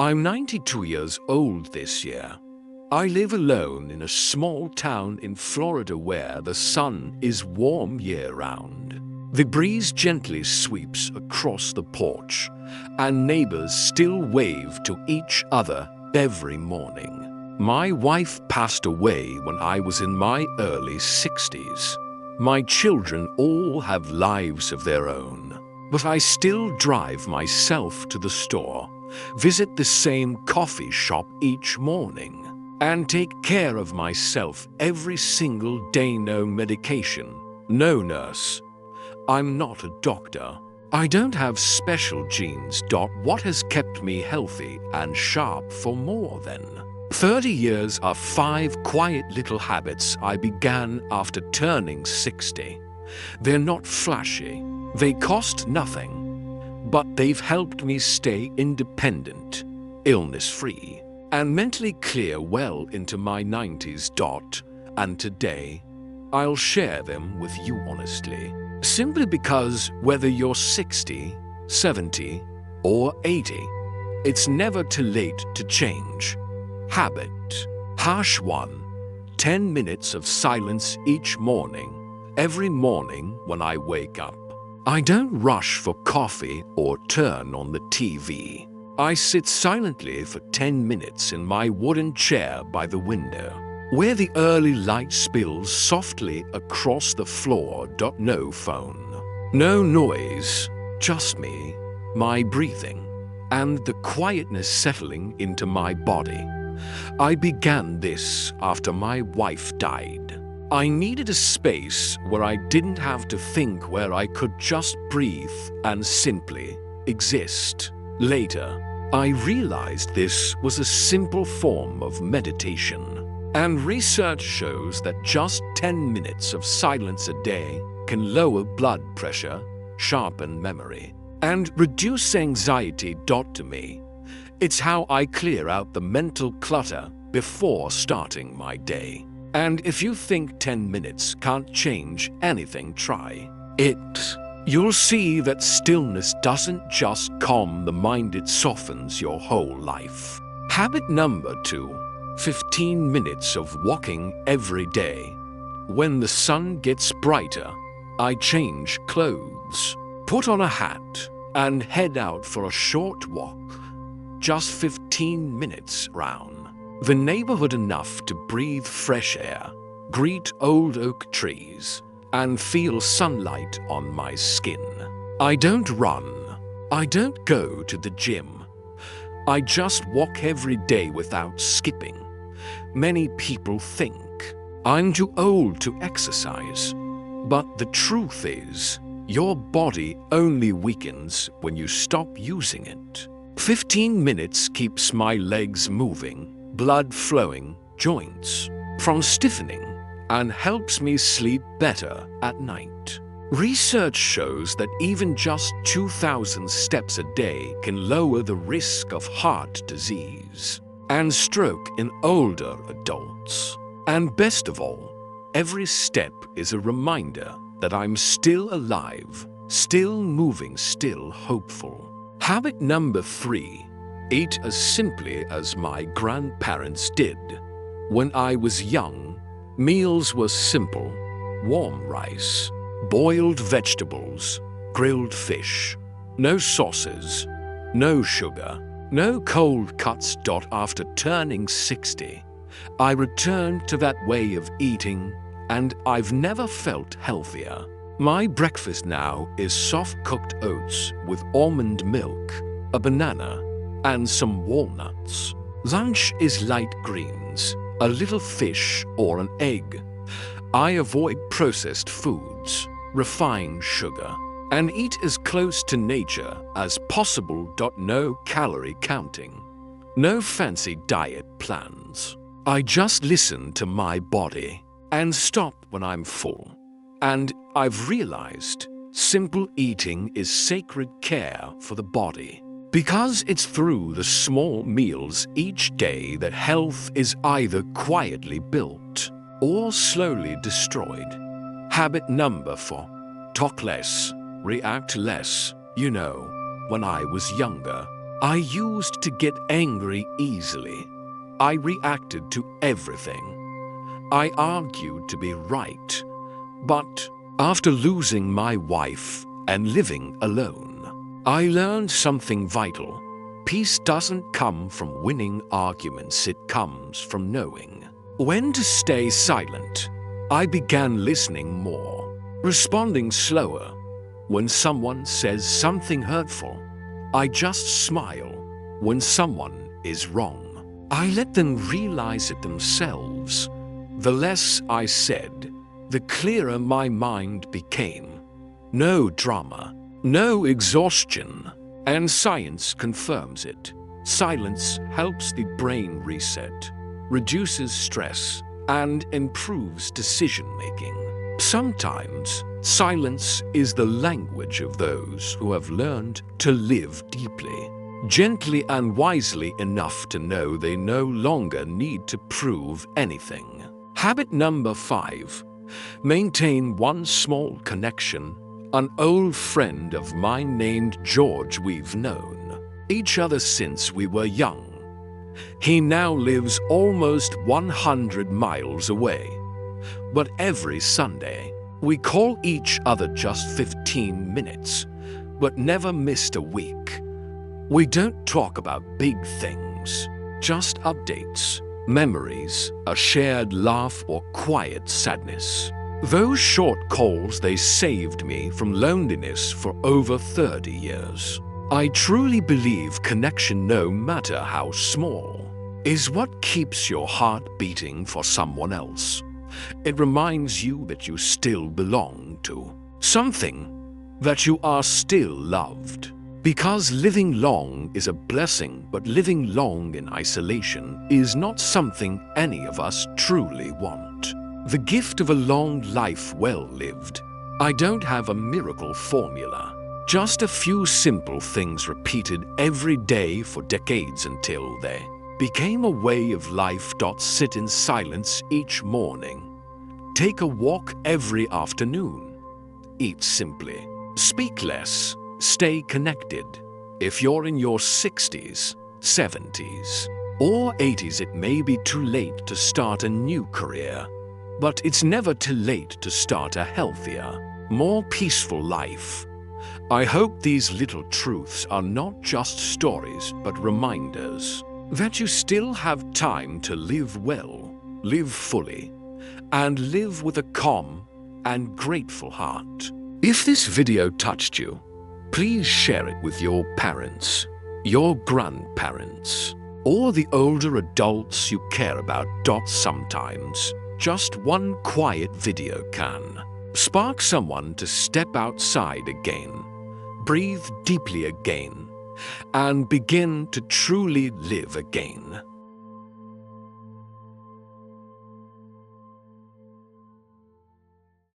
I'm 92 years old this year. I live alone in a small town in Florida where the sun is warm year-round. The breeze gently sweeps across the porch, and neighbors still wave to each other every morning. My wife passed away when I was in my early 60s. My children all have lives of their own, but I still drive myself to the store, visit the same coffee shop each morning, and take care of myself every single day. No medication, no nurse. I'm not a doctor. I don't have special genes. What has kept me healthy and sharp for more than 30 years are 5 quiet little habits I began after turning 60. They're not flashy, they cost nothing, but they've helped me stay independent, illness-free, and mentally clear well into my 90s. And today, I'll share them with you honestly. Simply because whether you're 60, 70, or 80, it's never too late to change. Habit. Hash 1. 10 minutes of silence each morning. Every morning when I wake up. I don't rush for coffee or turn on the TV. I sit silently for 10 minutes in my wooden chair by the window, where the early light spills softly across the floor. No phone, no noise, just me, my breathing, and the quietness settling into my body. I began this after my wife died. I needed a space where I didn't have to think, where I could just breathe and simply exist. Later, I realized this was a simple form of meditation. And research shows that just 10 minutes of silence a day can lower blood pressure, sharpen memory, and reduce anxiety. To me, it's how I clear out the mental clutter before starting my day. And if you think 10 minutes can't change anything, try it. You'll see that stillness doesn't just calm the mind, it softens your whole life. Habit number 2. 15 minutes of walking every day. When the sun gets brighter, I change clothes, put on a hat, and head out for a short walk. Just 15 minutes round the neighborhood, enough to breathe fresh air, greet old oak trees, and feel sunlight on my skin. I don't run. I don't go to the gym. I just walk every day without skipping. Many people think I'm too old to exercise, but the truth is, your body only weakens when you stop using it. 15 minutes keeps my legs moving, blood flowing, joints from stiffening, and helps me sleep better at night. Research shows that even just 2,000 steps a day can lower the risk of heart disease and stroke in older adults. And best of all, every step is a reminder that I'm still alive, still moving, still hopeful. Habit number 3. Eat as simply as my grandparents did. When I was young, meals were simple: warm rice, boiled vegetables, grilled fish, no sauces, no sugar, no cold cuts. After turning 60, I returned to that way of eating, and I've never felt healthier. My breakfast now is soft-cooked oats with almond milk, a banana, and some walnuts. Lunch is light greens, a little fish or an egg. I avoid processed foods, refined sugar, and eat as close to nature as possible. No calorie counting, no fancy diet plans. I just listen to my body and stop when I'm full. And I've realized simple eating is sacred care for the body, because it's through the small meals each day that health is either quietly built or slowly destroyed. Habit number 4. Talk less, react less. When I was younger, I used to get angry easily. I reacted to everything. I argued to be right. But after losing my wife and living alone, I learned something vital. Peace doesn't come from winning arguments, it comes from knowing when to stay silent. I began listening more, responding slower. When someone says something hurtful, I just smile. When someone is wrong, I let them realize it themselves. The less I said, the clearer my mind became. No drama, no exhaustion, and science confirms it. Silence helps the brain reset, reduces stress, and improves decision-making. Sometimes, silence is the language of those who have learned to live deeply, gently and wisely enough to know they no longer need to prove anything. Habit number 5. Maintain one small connection. An old friend of mine named George, we've known each other since we were young. He now lives almost 100 miles away. But every Sunday, we call each other just 15 minutes, but never missed a week. We don't talk about big things, just updates, memories, a shared laugh or quiet sadness. Those short calls, they saved me from loneliness for over 30 years. I truly believe connection, no matter how small, is what keeps your heart beating for someone else. It reminds you that you still belong to something, that you are still loved. Because living long is a blessing, but living long in isolation is not something any of us truly want. The gift of a long life well lived. I don't have a miracle formula. Just a few simple things repeated every day for decades until they became a way of life. Sit in silence each morning. Take a walk every afternoon. Eat simply. Speak less. Stay connected. If you're in your 60s, 70s, or 80s, it may be too late to start a new career. But it's never too late to start a healthier, more peaceful life. I hope these little truths are not just stories, but reminders that you still have time to live well, live fully, and live with a calm and grateful heart. If this video touched you, please share it with your parents, your grandparents, or the older adults you care about. Sometimes, just one quiet video can spark someone to step outside again, breathe deeply again, and begin to truly live again.